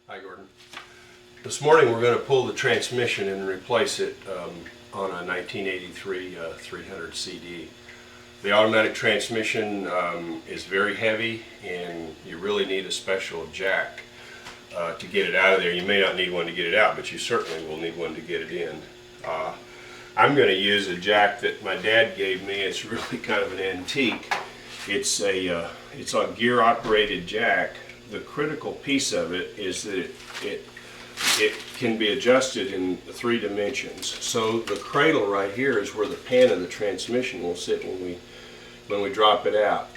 Hi, Gordon. This morning we're going to pull the transmission and replace it on a 1983 300 CD. The automatic transmission is very heavy and you really need a special jack to get it out of there. You may not need one to get it out, but you certainly will need one to get it in. I'm going to use a jack that my dad gave me. It's really kind of an antique. It's a gear operated jack. The critical piece of it is that it can be adjusted in 3 dimensions. So the cradle right here is where the pan of the transmission will sit when we drop it out.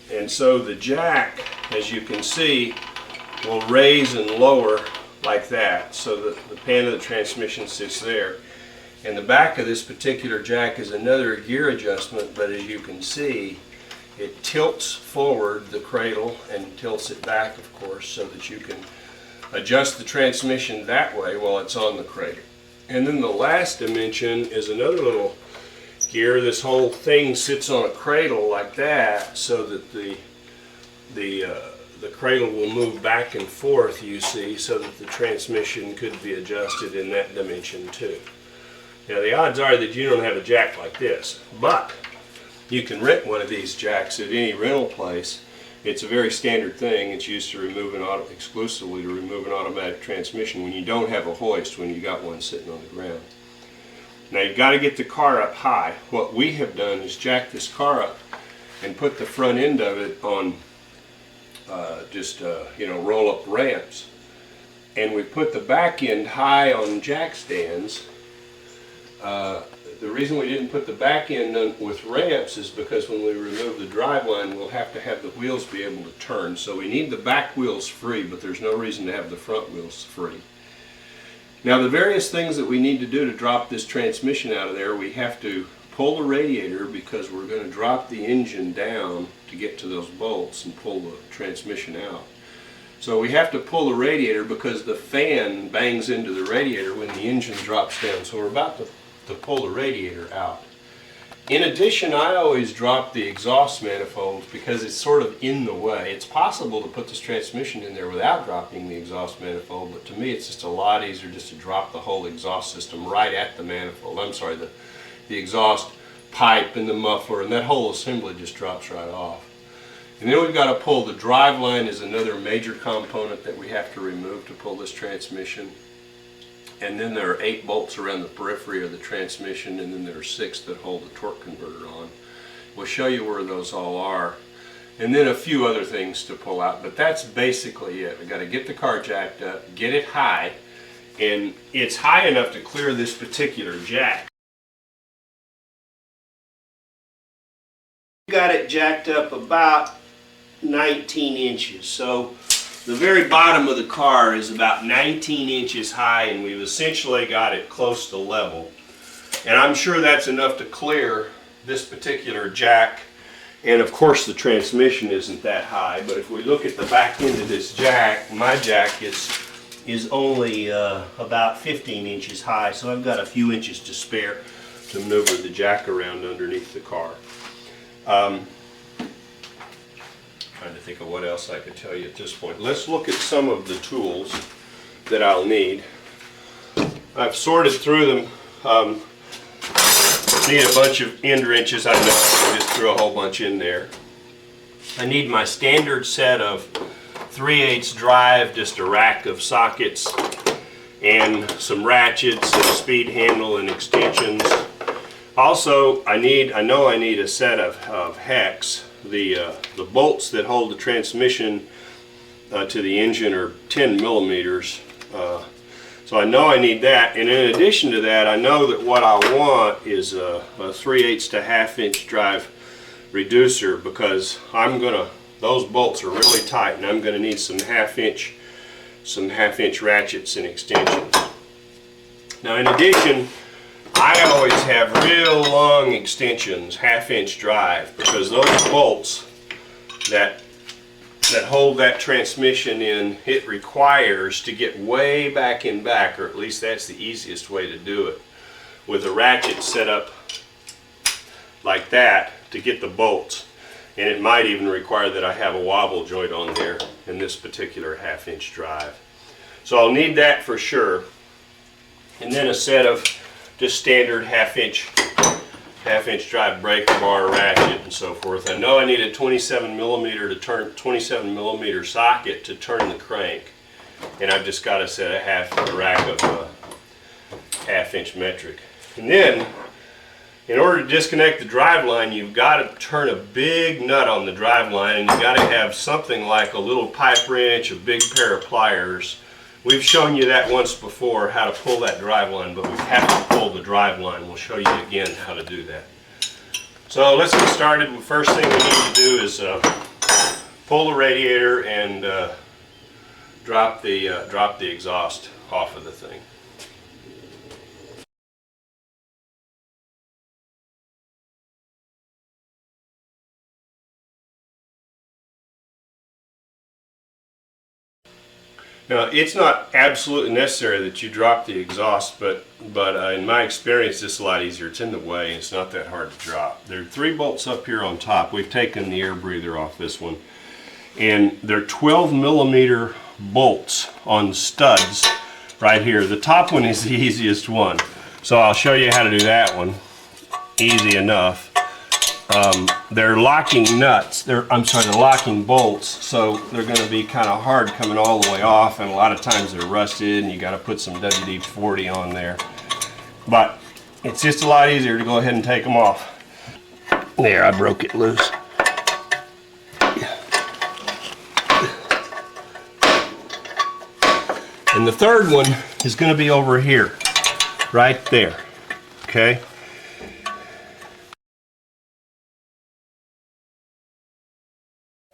And so the jack, as you can see, will raise and lower like that, so that the pan of the transmission sits there. And the back of this particular jack is another gear adjustment, but as you can see, it tilts forward the cradle and tilts it back, of course, so that you can adjust the transmission that way while it's on the cradle. And then the last dimension is another little gear. This whole thing sits on a cradle like that, so that the cradle will move back and forth, you see, so that the transmission could be adjusted in that dimension too. Now the odds are that you don't have a jack like this, but you can rent one of these jacks at any rental place. It's a very standard thing. It's used to remove exclusively to remove an automatic transmission when you don't have a hoist, when you got one sitting on the ground. Now you've got to get the car up high. What we have done is jack this car up and put the front end of it on roll-up ramps, and we put the back end high on jack stands. The reason we didn't put the back end with ramps is because when we remove the driveline, we'll have to have the wheels be able to turn. So we need the back wheels free, but there's no reason to have the front wheels free. Now the various things that we need to do to drop this transmission out of there, we have to pull the radiator because we're going to drop the engine down to get to those bolts and pull the transmission out. So we have to pull the radiator because the fan bangs into the radiator when the engine drops down. So we're about to pull the radiator out. In addition, I always drop the exhaust manifolds because it's sort of in the way. It's possible to put this transmission in there without dropping the exhaust manifold, but to me it's just a lot easier just to drop the whole exhaust system right at the manifold. I'm sorry, the exhaust pipe and the muffler, and that whole assembly just drops right off. And then we've got to pull the drive line is another major component that we have to remove to pull this transmission. And then there are 8 bolts around the periphery of the transmission, and then there are 6 that hold the torque converter on. We'll show you where those all are. And then a few other things to pull out, but that's basically it. We've got to get the car jacked up, get it high, and it's high enough to clear this particular jack. Got it jacked up about 19 inches. So the very bottom of the car is about 19 inches high, and we've essentially got it close to level. And I'm sure that's enough to clear this particular jack. And of course the transmission isn't that high, but if we look at the back end of this jack, my jack is only about 15 inches high, so I've got a few inches to spare to maneuver the jack around underneath the car. Trying to think of what else I could tell you at this point. Let's look at some of the tools that I'll need. I've sorted through them. Need a bunch of end wrenches. I know I just threw a whole bunch in there. I need my standard set of 3/8 drive, just a rack of sockets, and some ratchets, and a speed handle, and extensions. Also, I know I need a set of hex. The bolts that hold the transmission to the engine are 10 millimeters. So I know I need that. And in addition to that, I know that what I want is a 3/8 to 1/2 inch drive reducer, because those bolts are really tight, and I'm going to need some 1/2 inch ratchets and extensions. Now in addition, I always have real long extensions, 1/2 inch drive, because those bolts that hold that transmission in, it requires to get way back in back, or at least that's the easiest way to do it, with a ratchet set up like that to get the bolts. And it might even require that I have a wobble joint on there in this particular 1/2 inch drive. So I'll need that for sure. And then a set of just standard half-inch drive breaker bar, ratchet, and so forth. I know I need a 27 millimeter socket to turn the crank, and I've just got a set of a rack of half-inch metric. And then, in order to disconnect the drive line, you've got to turn a big nut on the drive line, and you've got to have something like a little pipe wrench, a big pair of pliers. We've shown you that once before, how to pull that drive line, but we have to pull the drive line. We'll show you again how to do that. So let's get started. The first thing we need to do is pull the radiator and drop the exhaust off of the thing. Now, it's not absolutely necessary that you drop the exhaust, but in my experience, it's a lot easier. It's in the way. It's not that hard to drop. There are 3 bolts up here on top. We've taken the air breather off this one, and they're 12 millimeter bolts on studs right here. The top one is the easiest one, so I'll show you how to do that one. Easy enough. They're locking nuts. They're locking bolts, so they're going to be kind of hard coming all the way off, and a lot of times they're rusted, and you got to put some WD-40 on there. But it's just a lot easier to go ahead and take them off. There, I broke it loose. And the third one is going to be over here, right there. Okay.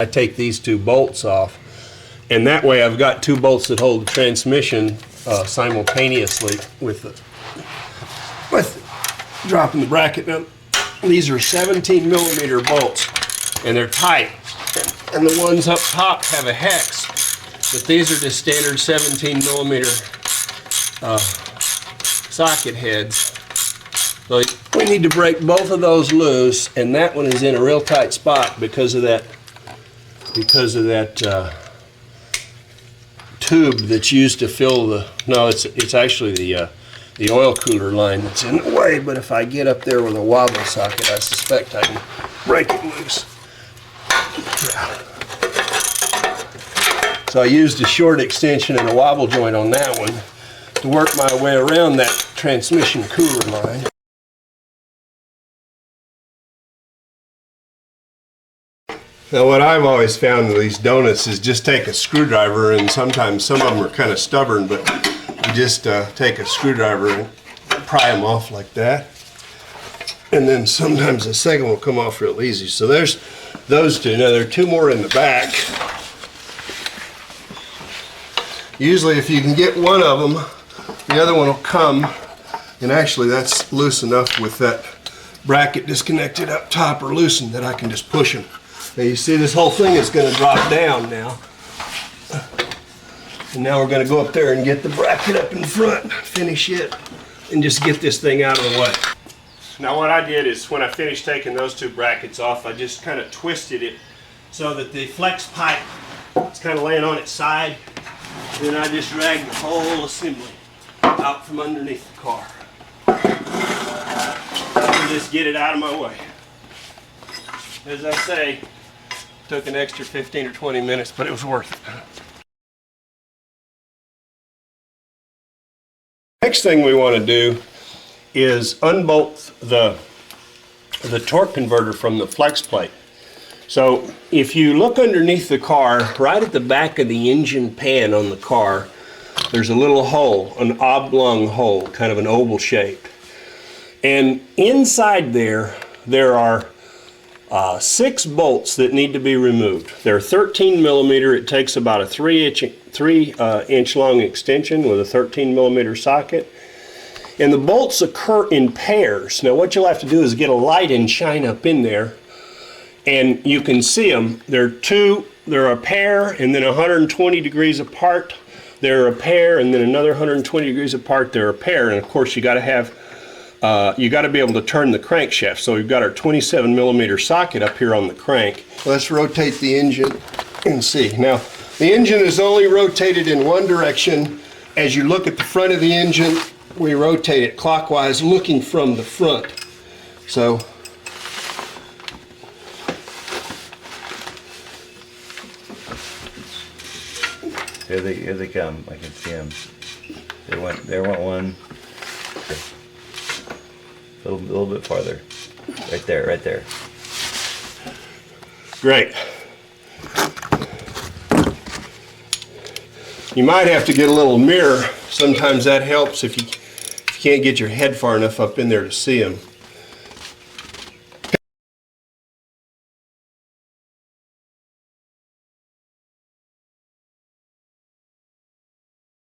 I take these 2 bolts off, and that way I've got 2 bolts that hold the transmission simultaneously with dropping the bracket. Now, these are 17 millimeter bolts, and they're tight, and the ones up top have a hex, but these are just standard 17 millimeter socket heads. So we need to break both of those loose, and that one is in a real tight spot because of that tube that's used to fill the, no, it's actually the oil cooler line that's in the way, but if I get up there with a wobble socket, I suspect I can break it loose. Yeah. So I used a short extension and a wobble joint on that one to work my way around that transmission cooler line. Now, what I've always found with these donuts is just take a screwdriver, and sometimes some of them are kind of stubborn, but you just take a screwdriver and pry them off like that. And then sometimes the second will come off real easy. So there's those 2. Now, there are 2 more in the back. Usually if you can get one of them, the other one will come. And actually that's loose enough with that bracket disconnected up top or loosened that I can just push them. Now you see this whole thing is going to drop down now. And now we're going to go up there and get the bracket up in front, finish it, and just get this thing out of the way. Now what I did is when I finished taking those 2 brackets off, I just kind of twisted it so that the flex pipe is kind of laying on its side. And then I just dragged the whole assembly out from underneath the car. And just get it out of my way. As I say, took an extra 15 or 20 minutes, but it was worth it. Next thing we want to do is unbolt the torque converter from the flex plate. So if you look underneath the car, right at the back of the engine pan on the car, there's a little hole, an oblong hole, kind of an oval shape. And inside there are 6 bolts that need to be removed. They're 13 millimeter. It takes about a 3 inch long extension with a 13 millimeter socket. And the bolts occur in pairs. Now what you'll have to do is get a light and shine up in there, and you can see them. They're a pair, and then 120 degrees apart. They're a pair, and then another 120 degrees apart. They're a pair, and of course you got to have you got to be able to turn the crankshaft. So we've got our 27 millimeter socket up here on the crank. Let's rotate the engine and see. Now The engine is only rotated in one direction. As you look at the front of the engine, we rotate it clockwise, looking from the front. So here they come. I can see them. There went one. A little bit farther. Right there. Great. You might have to get a little mirror. Sometimes that helps if you can't get your head far enough up in there to see them.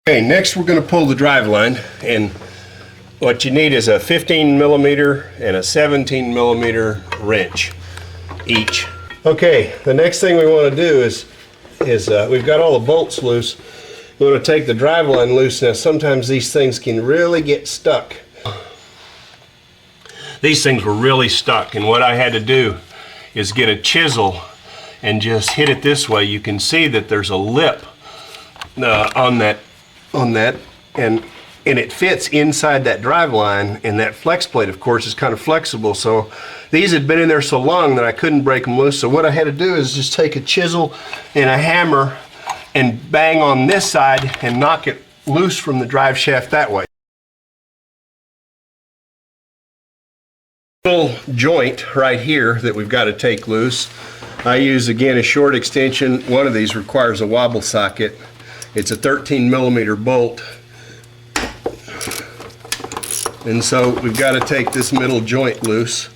Okay, next we're going to pull the drive line, and what you need is a 15 millimeter and a 17 millimeter wrench each. Okay, the next thing we want to do is we've got all the bolts loose. We want to take the drive line loose. Now sometimes these things can really get stuck. These things were really stuck, and what I had to do is get a chisel and just hit it this way. You can see that there's a lip on that, and it fits inside that drive line, and that flex plate, of course, is kind of flexible. So these had been in there so long that I couldn't break them loose. So what I had to do is just take a chisel and a hammer and bang on this side and knock it loose from the drive shaft that way. Little joint right here that we've got to take loose. I use, again, a short extension. One of these requires a wobble socket. It's a 13 millimeter bolt. And so we've got to take this middle joint loose.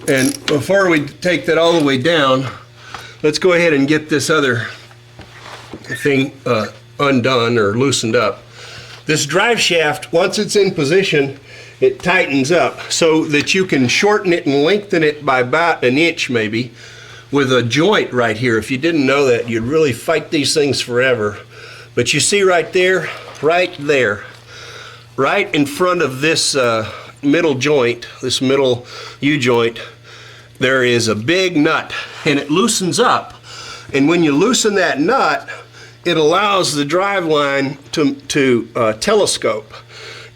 And before we take that all the way down, let's go ahead and get this other thing undone or loosened up. This drive shaft, once it's in position, it tightens up so that you can shorten it and lengthen it by about an inch maybe with a joint right here. If you didn't know that, you'd really fight these things forever. But you see right there, right in front of this middle joint, this middle U-joint, there is a big nut, and it loosens up. And when you loosen that nut, it allows the drive line to telescope.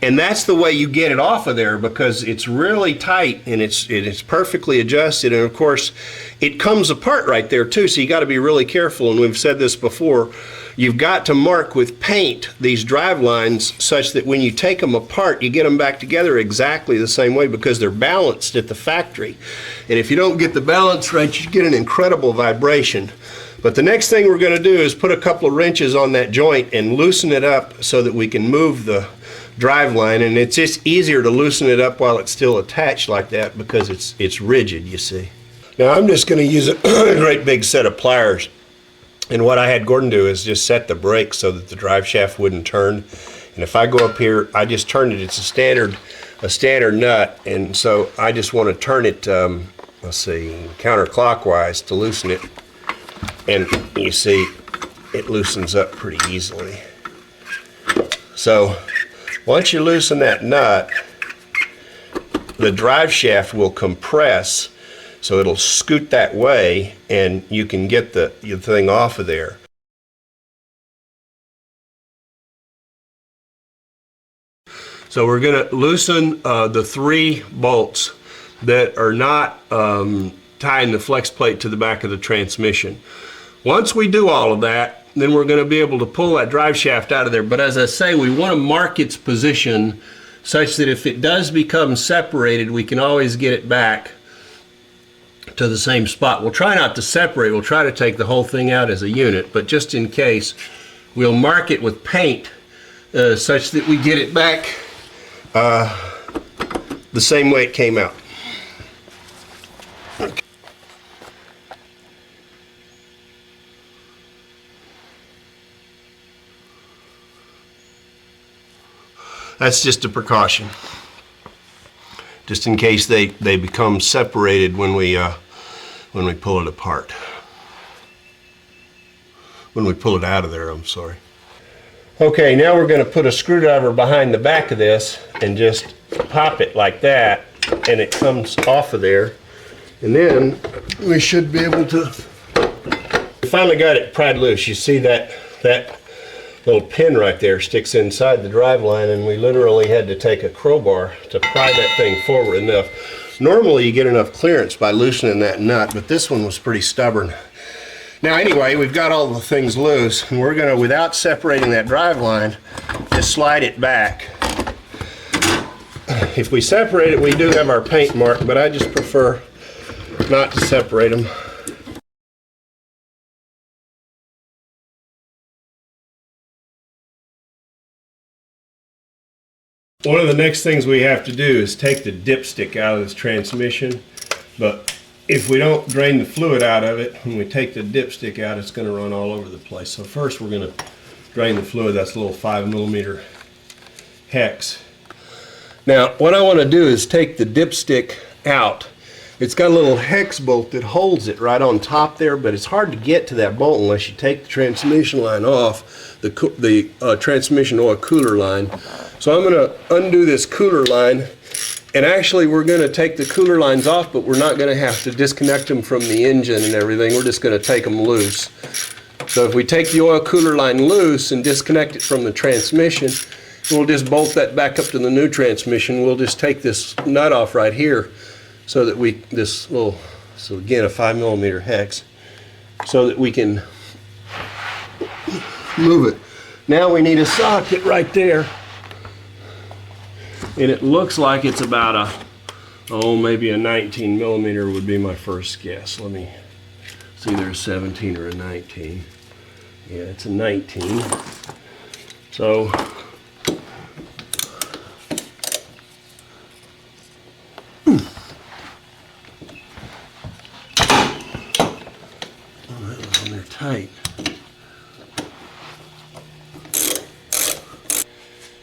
And that's the way you get it off of there, because it's really tight and it's perfectly adjusted. And of course, it comes apart right there too, so you got to be really careful. And we've said this before, you've got to mark with paint these drive lines such that when you take them apart, you get them back together exactly the same way, because they're balanced at the factory. And if you don't get the balance right, you get an incredible vibration. But the next thing we're going to do is put a couple of wrenches on that joint and loosen it up so that we can move the drive line. And it's just easier to loosen it up while it's still attached like that, because it's rigid, you see. Now I'm just going to use a great big set of pliers. And what I had Gordon do is just set the brake so that the drive shaft wouldn't turn. And if I go up here, I just turned it. It's a standard nut, and so I just want to turn it, let's see, counterclockwise to loosen it. And you see, it loosens up pretty easily. So once you loosen that nut, the drive shaft will compress, so it'll scoot that way, and you can get the thing off of there. So we're going to loosen the 3 bolts that are not tying the flex plate to the back of the transmission. Once we do all of that, then we're going to be able to pull that drive shaft out of there. But as I say, we want to mark its position such that if it does become separated, we can always get it back to the same spot. We'll try not to separate. We'll try to take the whole thing out as a unit, but just in case, we'll mark it with paint such that we get it back the same way it came out. Okay. That's just a precaution, just in case they become separated when we pull it apart. when we pull it out of there, I'm sorry. Okay, now we're going to put a screwdriver behind the back of this and just pop it like that, and it comes off of there. And then we should be able to, we finally got it pried loose. You see that little pin right there sticks inside the drive line, and we literally had to take a crowbar to pry that thing forward enough. Normally you get enough clearance by loosening that nut, but this one was pretty stubborn. Now anyway, we've got all the things loose, and we're going to, without separating that drive line, just slide it back. If we separate it, we do have our paint mark, but I just prefer not to separate them. One of the next things we have to do is take the dipstick out of this transmission, but if we don't drain the fluid out of it, when we take the dipstick out, it's going to run all over the place. So first we're going to drain the fluid. That's a little 5mm hex. Now what I want to do is take the dipstick out. It's got a little hex bolt that holds it right on top there, but it's hard to get to that bolt unless you take the transmission line off, the transmission oil cooler line. So I'm going to undo this cooler line. And actually we're going to take the cooler lines off, but we're not going to have to disconnect them from the engine and everything. We're just going to take them loose. So if we take the oil cooler line loose and disconnect it from the transmission, we'll just bolt that back up to the new transmission. We'll just take this nut off right here so that so again a 5mm hex, so that we can move it. Now we need a socket right there. And it looks like it's about maybe a 19mm would be my first guess. Let me see, there's a 17 or a 19. Yeah, it's a 19. So, that was on there tight.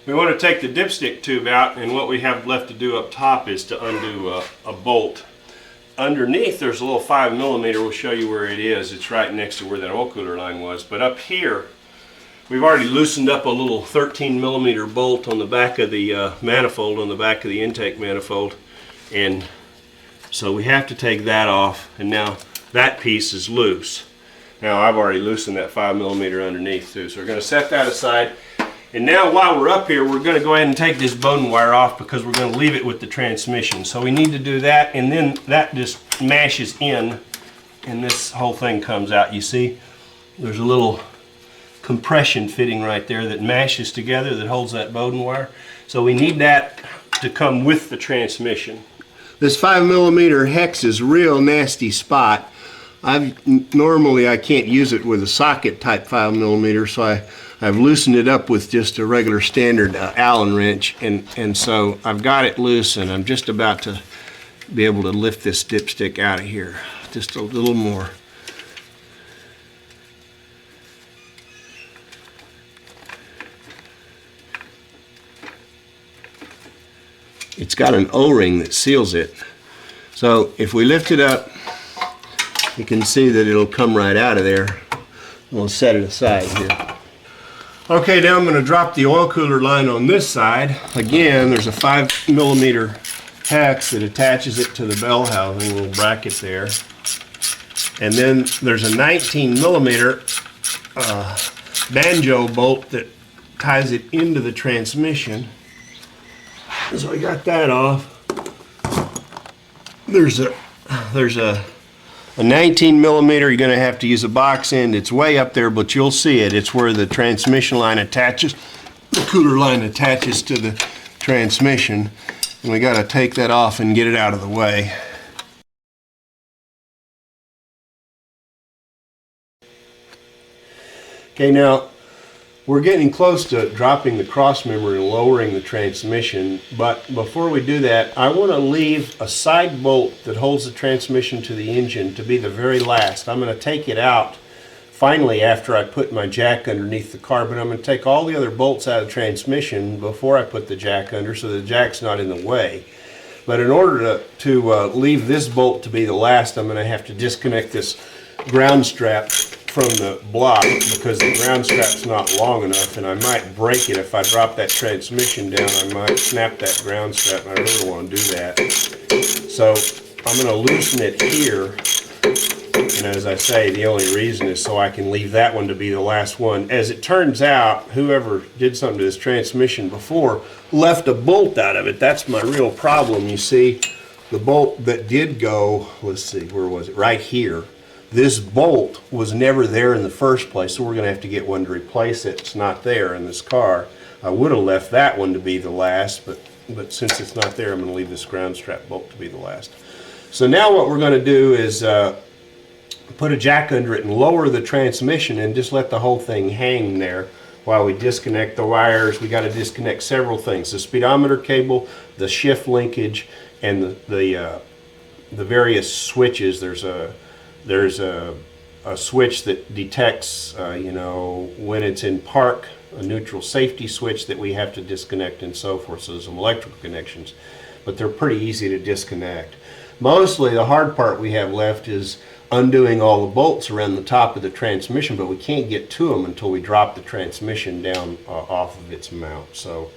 We want to take the dipstick tube out, and what we have left to do up top is to undo a bolt. Underneath there's a little 5mm, we'll show you where it is. It's right next to where that oil cooler line was. But up here, we've already loosened up a little 13mm bolt on the back of the manifold, on the back of the intake manifold. And so we have to take that off, and now that piece is loose. Now I've already loosened that 5mm underneath too. So we're going to set that aside. And now while we're up here, we're going to go ahead and take this Bowden wire off, because we're going to leave it with the transmission. So we need to do that, and then that just mashes in, and this whole thing comes out. You see, there's a little compression fitting right there that mashes together, that holds that Bowden wire. So we need that to come with the transmission. This 5mm hex is a real nasty spot. Normally I can't use it with a socket type 5mm, so I've loosened it up with just a regular standard Allen wrench, and so I've got it loose, and I'm just about to be able to lift this dipstick out of here. Just a little more. It's got an O-ring that seals it. So if we lift it up, you can see that it'll come right out of there. We'll set it aside here. Okay, now I'm going to drop the oil cooler line on this side. Again, there's a 5mm hex that attaches it to the bell housing, little bracket there. And then there's a 19mm banjo bolt that ties it into the transmission. So I got that off. There's a 19mm, you're going to have to use a box end. It's way up there, but you'll see it. It's where the transmission line attaches, the cooler line attaches to the transmission. And we got to take that off and get it out of the way. Okay, now we're getting close to dropping the cross member and lowering the transmission, but before we do that, I want to leave a side bolt that holds the transmission to the engine to be the very last. I'm going to take it out finally after I put my jack underneath the car, but I'm going to take all the other bolts out of the transmission before I put the jack under, so the jack's not in the way. But in order to leave this bolt to be the last, I'm going to have to disconnect this ground strap from the block because the ground strap's not long enough, and I might break it if I drop that transmission down. I might snap that ground strap, and I really don't want to do that. So I'm going to loosen it here, and as I say, the only reason is so I can leave that one to be the last one. As it turns out, whoever did something to this transmission before left a bolt out of it. That's my real problem. You see, the bolt that did go, let's see, where was it? Right here. This bolt was never there in the first place, so we're going to have to get one to replace it. It's not there in this car. I would have left that one to be the last, but since it's not there, I'm going to leave this ground strap bolt to be the last. So now what we're going to do is put a jack under it and lower the transmission and just let the whole thing hang there while we disconnect the wires. We got to disconnect several things: the speedometer cable, the shift linkage, and the various switches. There's a switch that detects, you know, when it's in park, a neutral safety switch that we have to disconnect and so forth. So there's some electrical connections, but they're pretty easy to disconnect. Mostly the hard part we have left is undoing all the bolts around the top of the transmission, but we can't get to them until we drop the transmission down off of its mount. So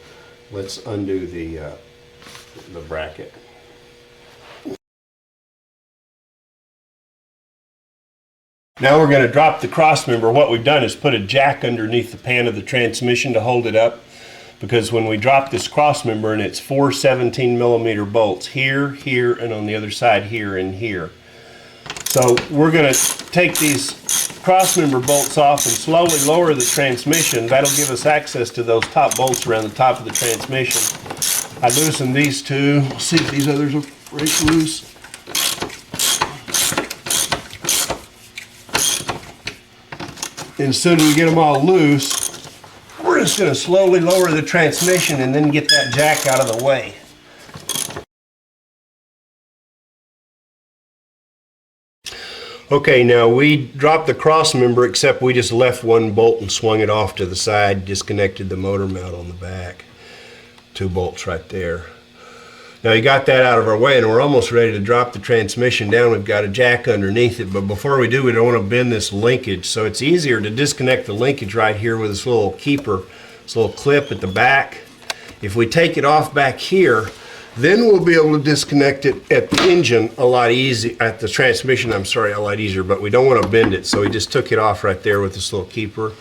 let's undo the bracket. Now we're going to drop the cross member. What we've done is put a jack underneath the pan of the transmission to hold it up, because when we drop this cross member, and it's 4 17-millimeter bolts here, here, and on the other side here and here. So we're going to take these cross member bolts off and slowly lower the transmission. That'll give us access to those top bolts around the top of the transmission. I loosened these two. We'll see if these others will break loose. And as soon as we get them all loose, we're just going to slowly lower the transmission and then get that jack out of the way. Okay, now we dropped the cross member, except we just left one bolt and swung it off to the side, disconnected the motor mount on the back. 2 bolts right there. Now you got that out of our way, and we're almost ready to drop the transmission down. We've got a jack underneath it, but before we do, we don't want to bend this linkage. So it's easier to disconnect the linkage right here with this little keeper, this little clip at the back. If we take it off back here, then we'll be able to disconnect it at the engine a lot easier, at the transmission, I'm sorry, a lot easier, but we don't want to bend it. So we just took it off right there with this little keeper.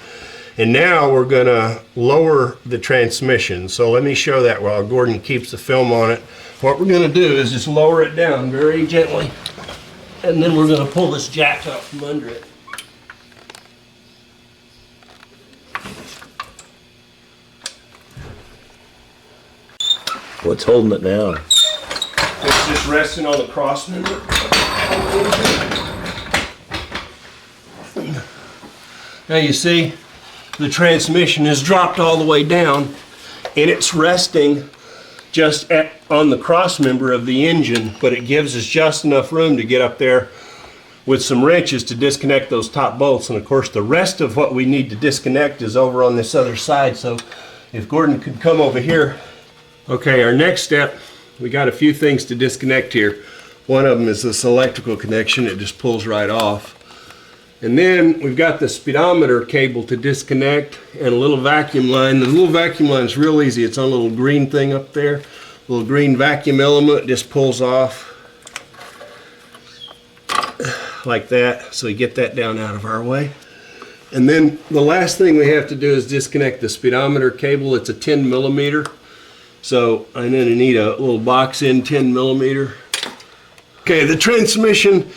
And now we're going to lower the transmission. So let me show that while Gordon keeps the film on it. What we're going to do is just lower it down very gently, and then we're going to pull this jack up from under it. What's holding it down? It's just resting on the cross member. Now you see, the transmission has dropped all the way down, and it's resting just on the cross member of the engine, but it gives us just enough room to get up there with some wrenches to disconnect those top bolts. And of course the rest of what we need to disconnect is over on this other side. So if Gordon could come over here. Okay, our next step, we got a few things to disconnect here. One of them is this electrical connection. It just pulls right off. And then we've got the speedometer cable to disconnect and a little vacuum line. The little vacuum line is real easy. It's on a little green thing up there. A little green vacuum element just pulls off like that. So we get that down out of our way. And then the last thing we have to do is disconnect the speedometer cable. It's a 10 millimeter. So I'm going to need a little box in 10 millimeter. Okay, the transmission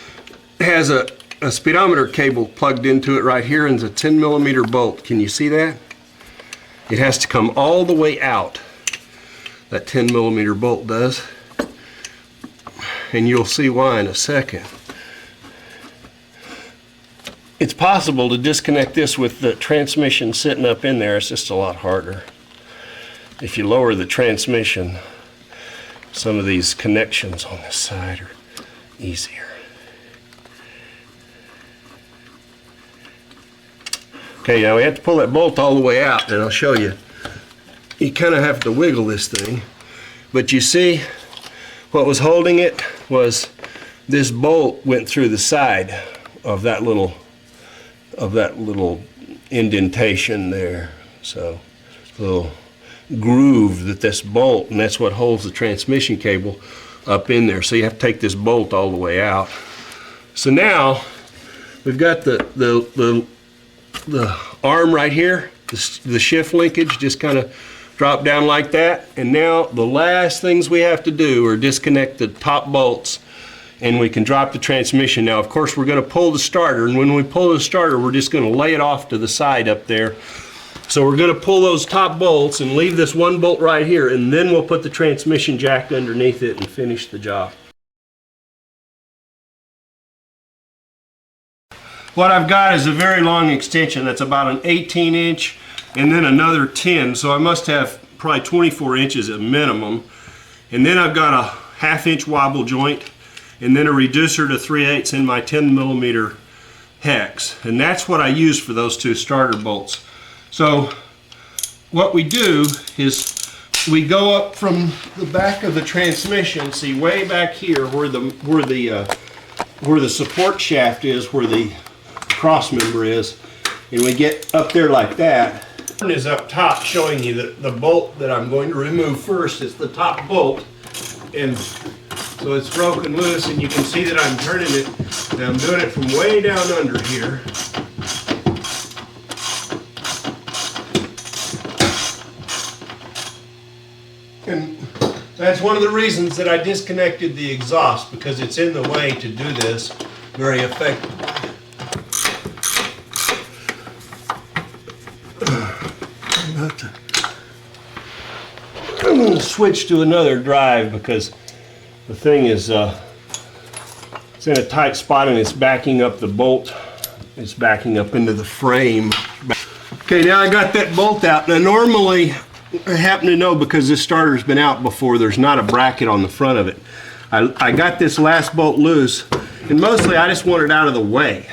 has a speedometer cable plugged into it right here, and it's a 10 millimeter bolt. Can you see that? It has to come all the way out. That 10 millimeter bolt does. And you'll see why in a second. It's possible to disconnect this with the transmission sitting up in there. It's just a lot harder. If you lower the transmission, some of these connections on this side are easier. Okay, now we have to pull that bolt all the way out, and I'll show you. You kind of have to wiggle this thing. But you see, what was holding it was this bolt went through the side. of that little indentation there. So little groove that this bolt, and that's what holds the transmission cable up in there. So you have to take this bolt all the way out. So now we've got the arm right here, the shift linkage just kind of drop down like that. And now the last things we have to do are disconnect the top bolts, and we can drop the transmission. Now, of course, we're going to pull the starter, and when we pull the starter, we're just going to lay it off to the side up there. So we're going to pull those top bolts and leave this one bolt right here, and then we'll put the transmission jack underneath it and finish the job. What I've got is a very long extension that's about an 18-inch and then another 10, so I must have probably 24 inches at minimum. And then I've got a 1/2-inch wobble joint and then a reducer to 3/8 in my 10mm hex, and that's what I use for those two starter bolts. So what we do is we go up from the back of the transmission, see way back here where the support shaft is, where the cross member is, and we get up there like that. One is up top showing you the bolt that I'm going to remove first. It's the top bolt, and so it's broken loose, and you can see that I'm turning it, and I'm doing it from way down under here. And that's one of the reasons that I disconnected the exhaust, because it's in the way to do this very effectively. I'm going to switch to another drive because the thing is it's in a tight spot and it's backing up the bolt. It's backing up into the frame. Okay, now I got that bolt out. Now normally, I happen to know, because this starter's been out before, there's not a bracket on the front of it. I got this last bolt loose, and mostly I just want it out of the way.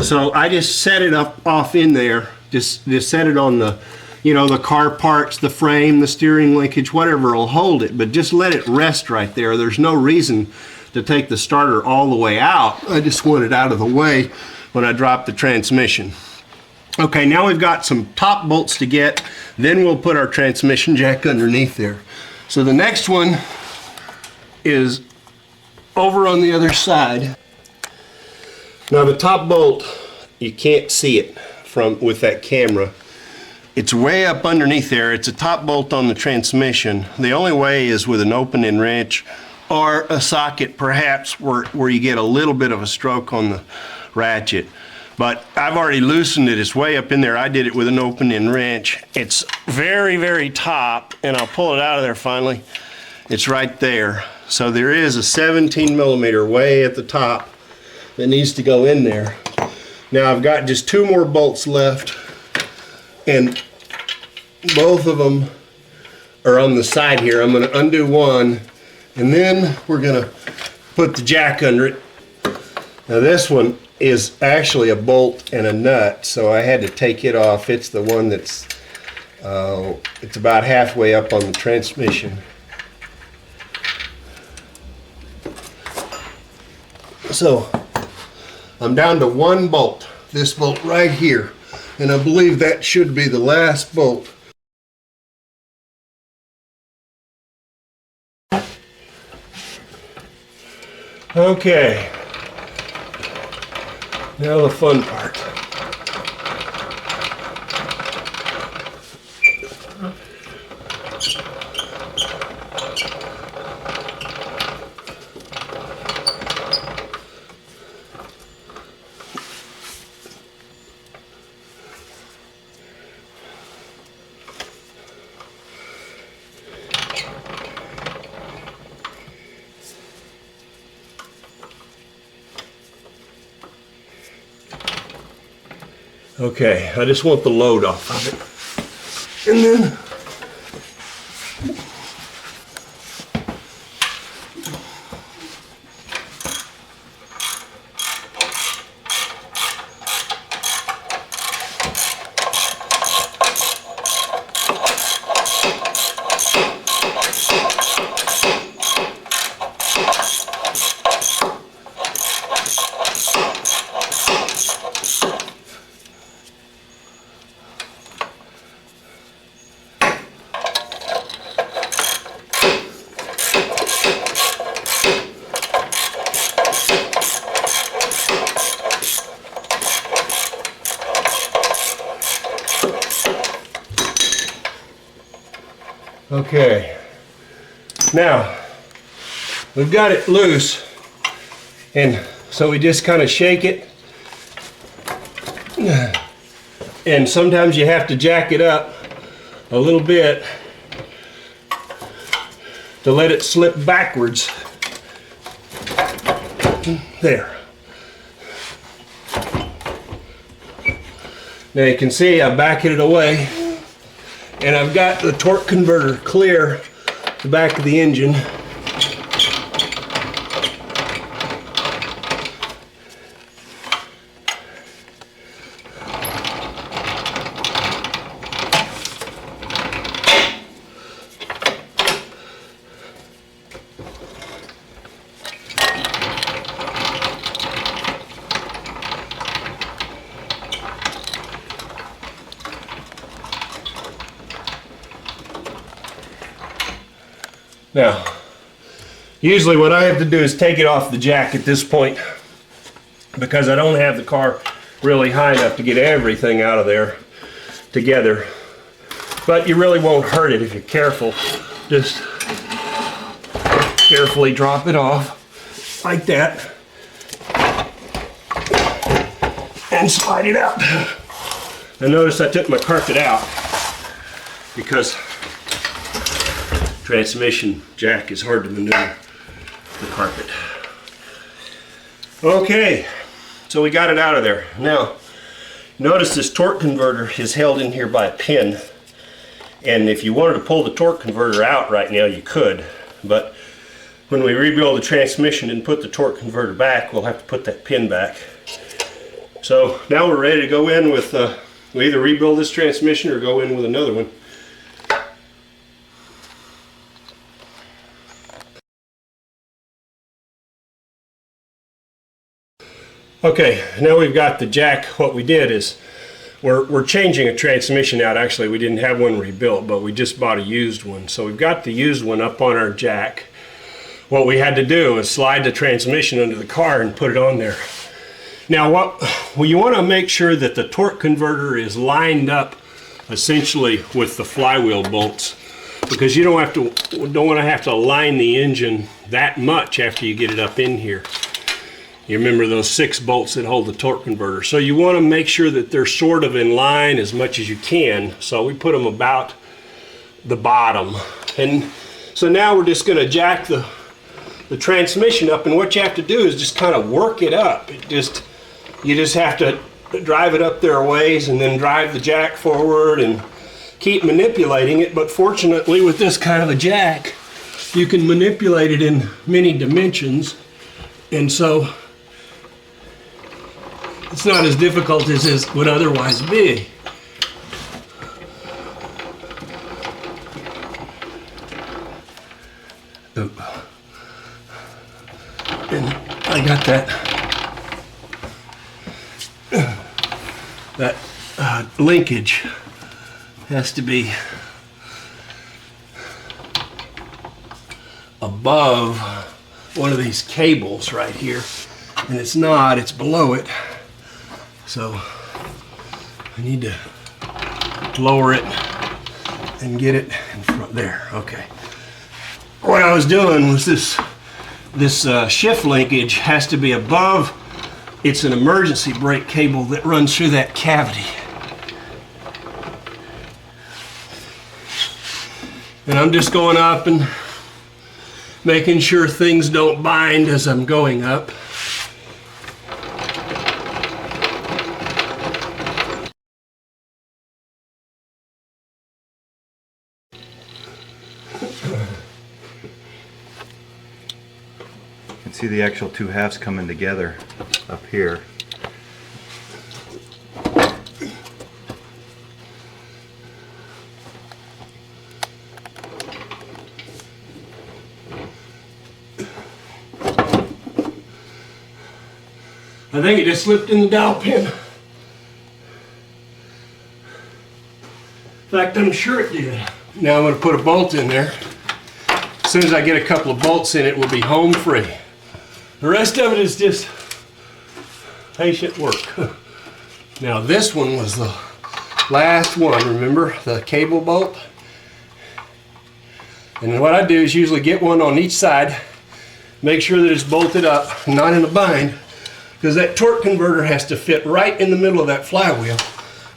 So I just set it up off in there, just set it on the, you know, the car parts, the frame, the steering linkage, whatever will hold it, but just let it rest right there. There's no reason to take the starter all the way out. I just want it out of the way when I drop the transmission. Okay, now we've got some top bolts to get, then we'll put our transmission jack underneath there. So the next one is over on the other side. Now the top bolt, you can't see it with that camera. It's way up underneath there. It's a top bolt on the transmission. The only way is with an open-end wrench or a socket, perhaps, where you get a little bit of a stroke on the ratchet. But I've already loosened it. It's way up in there. I did it with an open-end wrench. It's very, very top, and I'll pull it out of there finally. It's right there. So there is a 17mm way at the top that needs to go in there. Now I've got just two more bolts left, and both of them are on the side here. I'm going to undo one, and then we're going to put the jack under it. Now this one is actually a bolt and a nut, so I had to take it off. It's the one that's it's about halfway up on the transmission. So I'm down to one bolt, this bolt right here, and I believe that should be the last bolt. Okay, now the fun part. Okay, I just want the load off of it. And then Okay. Now, we've got it loose, and so we just kind of shake it. And sometimes you have to jack it up a little bit to let it slip backwards. There. Now you can see I'm backing it away, and I've got the torque converter clear the back of the engine. Now, usually what I have to do is take it off the jack at this point because I don't have the car really high enough to get everything out of there together. But you really won't hurt it if you're careful. Just carefully drop it off like that and slide it out. And notice I took my carpet out because transmission jack is hard to maneuver the carpet. Okay, so we got it out of there. Now, notice this torque converter is held in here by a pin. And if you wanted to pull the torque converter out right now, you could. But when we rebuild the transmission and put the torque converter back, we'll have to put that pin back. So now we're ready to go in with, we either rebuild this transmission or go in with another one. Okay, now we've got the jack. What we did is we're changing a transmission out. Actually, we didn't have one rebuilt, but we just bought a used one. So we've got the used one up on our jack. What we had to do is slide the transmission under the car and put it on there. Now, well, you want to make sure that the torque converter is lined up essentially with the flywheel bolts, because you don't want to have to line the engine that much after you get it up in here. You remember those 6 bolts that hold the torque converter. So you want to make sure that they're sort of in line as much as you can. So we put them about the bottom. And so now we're just going to jack the transmission up, and what you have to do is just kind of work it up. You just have to drive it up there a ways and then drive the jack forward and keep manipulating it. But fortunately, with this kind of a jack, you can manipulate it in many dimensions, and so it's not as difficult as it would otherwise be. And I got that linkage has to be above one of these cables right here, and it's not, it's below it. So I need to lower it and get it in front there. Okay. What I was doing was this shift linkage has to be above. It's an emergency brake cable that runs through that cavity. And I'm just going up and making sure things don't bind as I'm going up. You can see the actual 2 halves coming together up here. I think it just slipped in the dowel pin. In fact, I'm sure it did. Now I'm going to put a bolt in there. As soon as I get a couple of bolts in, it will be home free. The rest of it is just patient work. Now this one was the last one, remember? The cable bolt. And what I do is usually get one on each side, make sure that it's bolted up, not in a bind, because that torque converter has to fit right in the middle of that flywheel.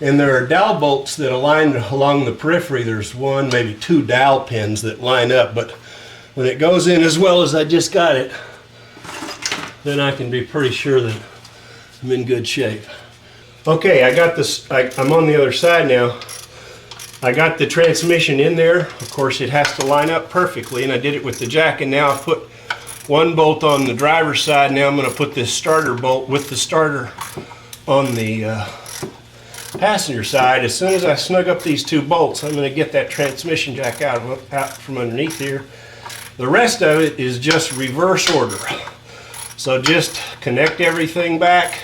And there are dowel bolts that align along the periphery. There's one, maybe two dowel pins that line up, but when it goes in as well as I just got it, then I can be pretty sure that I'm in good shape. Okay, I got this, I'm on the other side now. I got the transmission in there. Of course, it has to line up perfectly, and I did it with the jack, and now I've put one bolt on the driver's side. Now I'm going to put this starter bolt with the starter on the passenger side. As soon as I snug up these two bolts, I'm going to get that transmission jack out from underneath here. The rest of it is just reverse order. So just connect everything back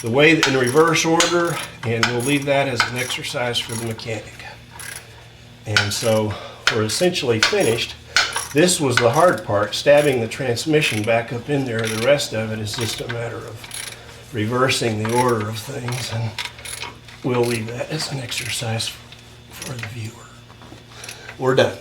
the way in reverse order, and we'll leave that as an exercise for the mechanic. And so we're essentially finished. This was the hard part, stabbing the transmission back up in there. The rest of it is just a matter of reversing the order of things, and we'll leave that as an exercise for the viewer. We're done.